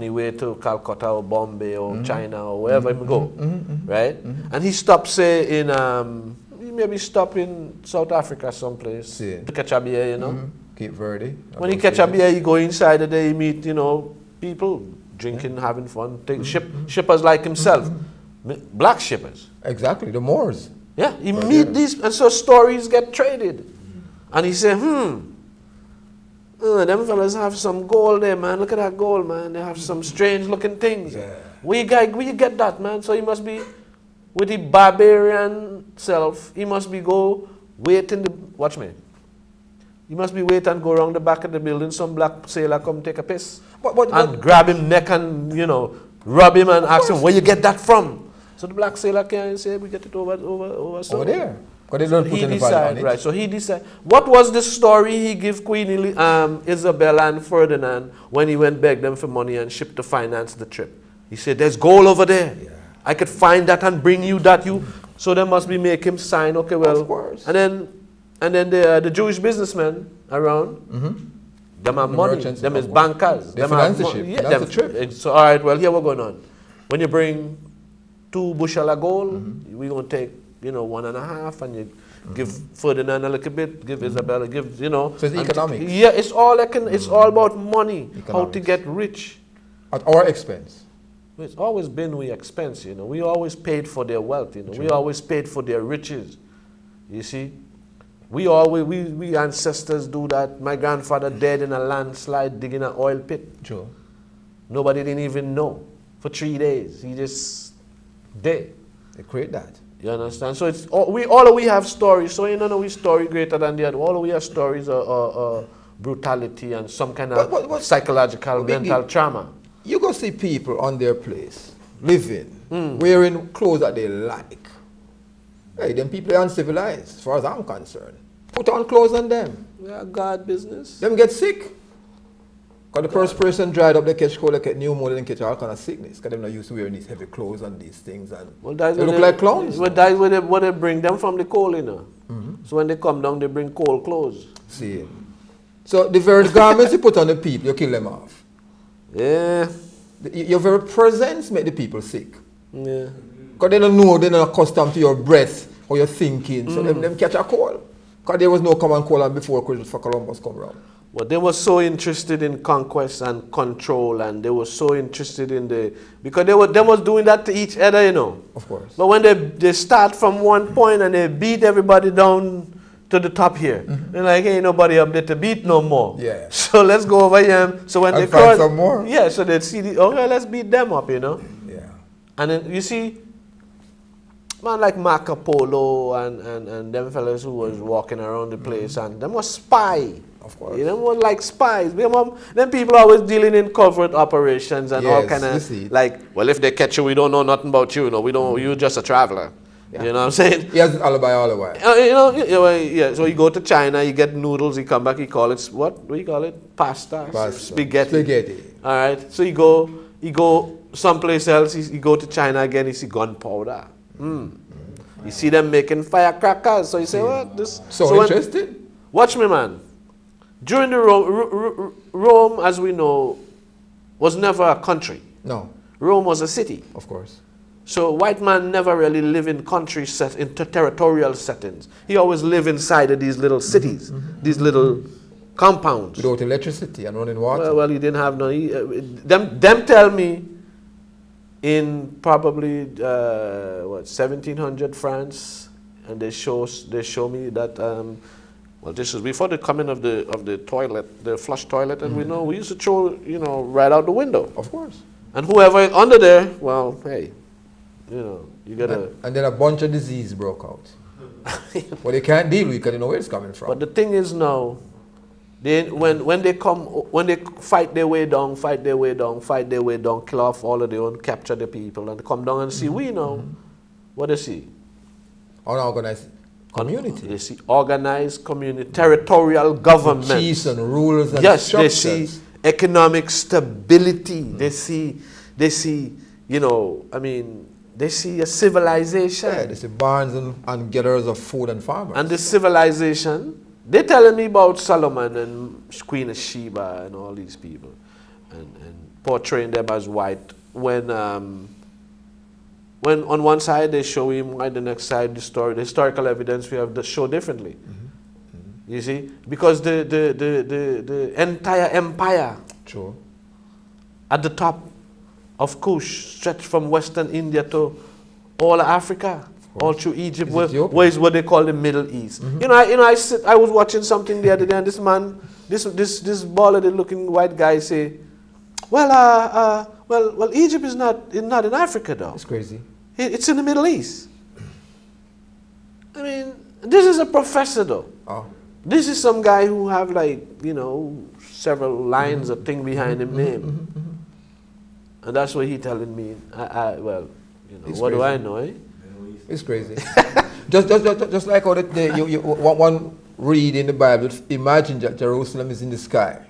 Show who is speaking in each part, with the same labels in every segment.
Speaker 1: anywhere to Calcutta or Bombay or China or wherever he go, right? And he stopped, say, in, he maybe stop in South Africa someplace, catch a beer, you know?
Speaker 2: Cape Verde.
Speaker 1: When he catch a beer, he go inside the day, he meet, you know, people drinking, having fun, shippers like himself, black shippers.
Speaker 2: Exactly, the Moors.
Speaker 1: Yeah, he meet these, and so stories get traded. And he said, them fellas have some gold there, man. Look at that gold, man. They have some strange looking things.
Speaker 2: Yeah.
Speaker 1: Where you get that, man? So he must be, with the barbarian self, he must be go wait in the, watch me. He must be wait and go around the back of the building. Some black sailor come take a piss. And grab him neck and, you know, rub him and ask him, where you get that from? So the black sailor can say, we get it over
Speaker 2: there. Because they don't put any value on it.
Speaker 1: Right, so he decided. What was the story he gave Queen Isabella and Ferdinand when he went beg them for money and shipped to finance the trip? He said, there's gold over there. Yeah. I could find that and bring you that. So they must be make him sign. Okay, well. Of course. And then the Jewish businessmen around, them have money. Them is bankers.
Speaker 2: They finance the ship. Yeah, that's the trip.
Speaker 1: So, all right, well, here we're going on. When you bring 2 bushel of gold, we're going to take, you know, 1.5, and you give Ferdinand a little bit, give Isabella, give, you know.
Speaker 2: So it's economics.
Speaker 1: Yeah, it's all about money, economics. How to get rich.
Speaker 2: At our expense.
Speaker 1: It's always been we expense, you know. We always paid for their wealth, you know.
Speaker 2: True.
Speaker 1: We always paid for their riches. You see? We ancestors do that. My grandfather dead in a landslide digging an oil pit.
Speaker 2: Sure.
Speaker 1: Nobody didn't even know. For 3 days. He just dead.
Speaker 2: They create that.
Speaker 1: You understand? So it's all we have stories. So you know we story greater than the other. All we have stories are brutality and some kind of psychological, mental trauma.
Speaker 2: You go see people on their place, living, wearing clothes that they like. Hey, them people are uncivilized, as far as I'm concerned. Put on clothes on them.
Speaker 1: Yeah, God business.
Speaker 2: Them get sick. Because the first person dried up, they catch cold, they catch pneumonia, they catch all kind of sickness. Because they're not used to wearing these heavy clothes and these things. And they look like clowns.
Speaker 1: Well, that's where they bring them from the cold, you know. So when they come down, they bring cold clothes.
Speaker 2: See. So the very garments you put on the people, you kill them off.
Speaker 1: Yeah.
Speaker 2: Your very presence make the people sick.
Speaker 1: Yeah.
Speaker 2: Because they don't know, they're not accustomed to your breath or your thinking. So them catch a cold. Because there was no common cold before Christopher Columbus come around.
Speaker 1: Well, they were so interested in conquest and control, and they were so interested in because they was doing that to each other, you know.
Speaker 2: Of course.
Speaker 1: But when they start from one point and they beat everybody down to the top here, they're like, ain't nobody up there to beat no more.
Speaker 2: Yeah.
Speaker 1: So let's go over here. So when they
Speaker 2: find some more.
Speaker 1: Yeah, so they see okay, let's beat them up, you know.
Speaker 2: Yeah.
Speaker 1: And then you see, man like Marco Polo and them fellas who was walking around the place, and them was spy.
Speaker 2: Of course.
Speaker 1: You know, more like spies. Them people are always dealing in covert operations and all kind of like, well, if they catch you, we don't know nothing about you. No, we don't. You're just a traveler. Yeah. You know what I'm saying?
Speaker 2: He has an alibi all the way.
Speaker 1: Yeah. So you go to China, you get noodles. You come back, you call it what do you call it? Pasta. Spaghetti. All right. So you go someplace else. You go to China again. You see gunpowder. You see them making firecrackers. So you say, what? This
Speaker 2: so interesting.
Speaker 1: Watch me, man. During the Rome, as we know, was never a country.
Speaker 2: No.
Speaker 1: Rome was a city.
Speaker 2: Of course.
Speaker 1: So white man never really lived in territorial settings. He always lived inside of these little cities, these little compounds.
Speaker 2: Without electricity and running water.
Speaker 1: Well, he didn't have no. Them tell me in probably 1700 France, and they show me that. Well, this is before the coming of the toilet, the flush toilet, and we used to throw, right out the window.
Speaker 2: Of course.
Speaker 1: And whoever under there, well, hey, you gotta.
Speaker 2: And then a bunch of disease broke out. Well, they can't deal with it because they know where it's coming from.
Speaker 1: But the thing is now, when they fight their way down, kill off all of their own, capture the people, and come down and see we know what they see.
Speaker 2: Unorganized community.
Speaker 1: They see organized community, territorial government.
Speaker 2: Chiefs and rulers and
Speaker 1: yes,
Speaker 2: structures.
Speaker 1: They see economic stability. They see, they see a civilization.
Speaker 2: Yeah, they see barns and gatherers of food and farmers.
Speaker 1: And the civilization, they're telling me about Solomon and Queen of Sheba and all these people. And portraying them as white when on one side they show him white, the next side the historical evidence we have to show differently. You see, because the entire empire
Speaker 2: True.
Speaker 1: at the top of Kush stretched from Western India to all of Africa, all through Egypt, where is what they call the Middle East. You know, I was watching something the other day, and this man, this baller looking white guy say, well, Egypt is not in Africa though.
Speaker 2: It's crazy.
Speaker 1: It's in the Middle East. I mean, this is a professor though.
Speaker 2: Oh.
Speaker 1: This is some guy who have like, you know, several lines of thing behind him name. And that's what he telling me. Well, you know,
Speaker 2: It's
Speaker 1: what
Speaker 2: crazy.
Speaker 1: do I know, eh?
Speaker 2: It's crazy. just like how you one read in the Bible, imagine that Jerusalem is in the sky.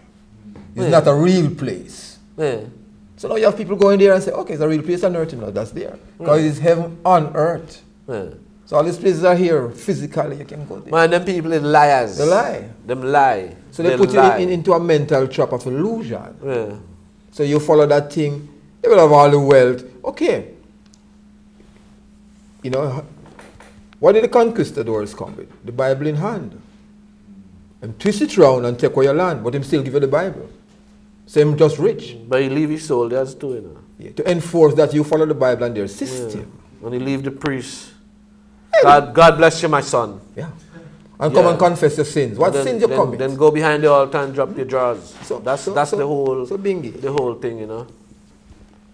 Speaker 2: It's not a real place.
Speaker 1: Yeah.
Speaker 2: So now you have people going there and say, okay, it's a real place on earth. No, that's there. Because it's heaven on earth.
Speaker 1: Yeah.
Speaker 2: So all these places are here physically. You can go there.
Speaker 1: Man, them people is liars.
Speaker 2: They lie.
Speaker 1: Them lie.
Speaker 2: So they put you into a mental trap of illusion.
Speaker 1: Yeah.
Speaker 2: So you follow that thing. They will have all the wealth. Okay. You know, what did the conquistadors come with? The Bible in hand. And twist it around and take away your land, but him still give you the Bible. So him just rich.
Speaker 1: But he leave his soldiers too, you know.
Speaker 2: Yeah, to enforce that you follow the Bible and their system.
Speaker 1: Yeah. And he leave the priest. God bless you, my son.
Speaker 2: Yeah. And come and confess your sins. What sins you commit?
Speaker 1: Then go behind the altar and drop your drawers.
Speaker 2: So
Speaker 1: that's the whole
Speaker 2: bingy.
Speaker 1: The whole thing, you know.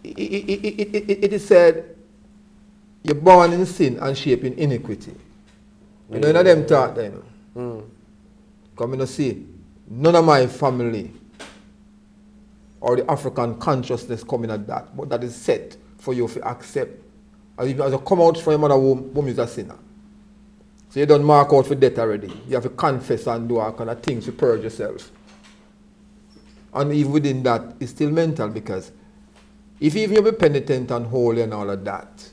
Speaker 2: It is said, you're born in sin and shaped in iniquity. You know, none of them taught them. Come in see, none of my family or the African consciousness coming at that, but that is set for you to accept. As you come out from your mother womb is a sinner. So you don't mark out for death already. You have to confess and do all kind of things to purge yourself. And even within that, it's still mental, because if even you be penitent and holy and all of that,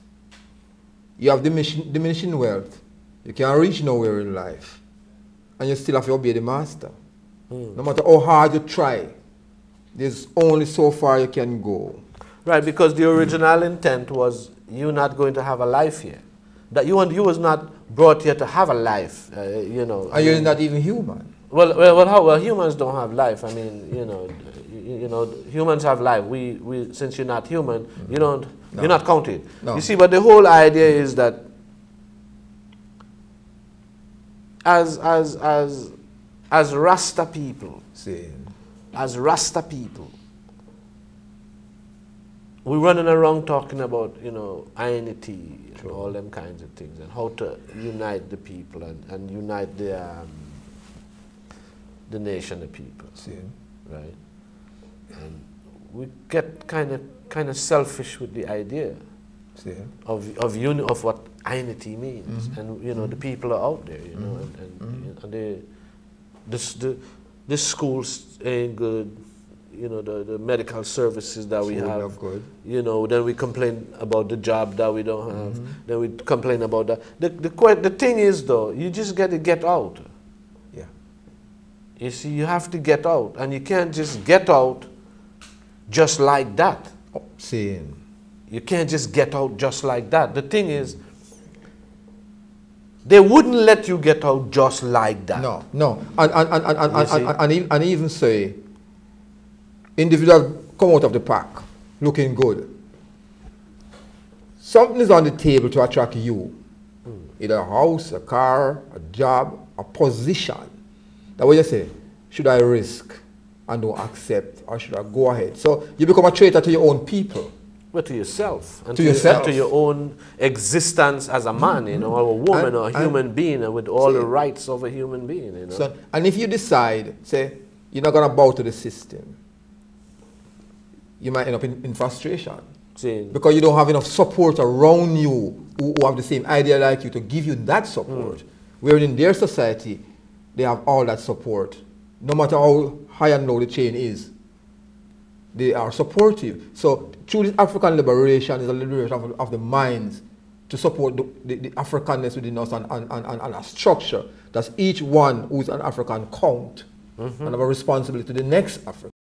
Speaker 2: you have diminishing wealth. You can't reach nowhere in life. And you still have to obey the master. No matter how hard you try, there's only so far you can go.
Speaker 1: Right, because the original intent was you're not going to have a life here. That you was not brought here to have a life, you know.
Speaker 2: And you're not even human.
Speaker 1: Well, humans don't have life. I mean, you know, humans have life. Since you're not human, you're not counted.
Speaker 2: No.
Speaker 1: You see, but the whole idea is that as Rasta people, we're running around talking about, you know, unity and all them kinds of things, and how to unite the people and unite the nation of people, right? And we get kind of selfish with the idea of what unity means, and you know the people are out there, you know, and the schools ain't good. You know, the medical services that we have, you know, then we complain about the job that we don't have, then we complain about that. The thing is, though, you just got to get out.
Speaker 2: Yeah.
Speaker 1: You see, you have to get out, and you can't just get out just like that. You can't just get out just like that. The thing is, they wouldn't let you get out just like that.
Speaker 2: No. And even say, individuals come out of the pack looking good. Something is on the table to attract you. Either a house, a car, a job, a position. That way you say, should I risk and don't accept, or should I go ahead? So you become a traitor to your own people.
Speaker 1: But to yourself. And
Speaker 2: to yourself.
Speaker 1: And to your own existence as a man, you know, or a woman, or a human being, with all the rights of a human being, you know.
Speaker 2: So, and if you decide, say, you're not going to bow to the system, you might end up in frustration. Because you don't have enough support around you who have the same idea like you to give you that support. Where in their society, they have all that support. No matter how high and low the chain is, they are supportive. So through this African liberation is a liberation of the minds to support the Africanness within us and a structure that each one who is an African count and have a responsibility to the next African.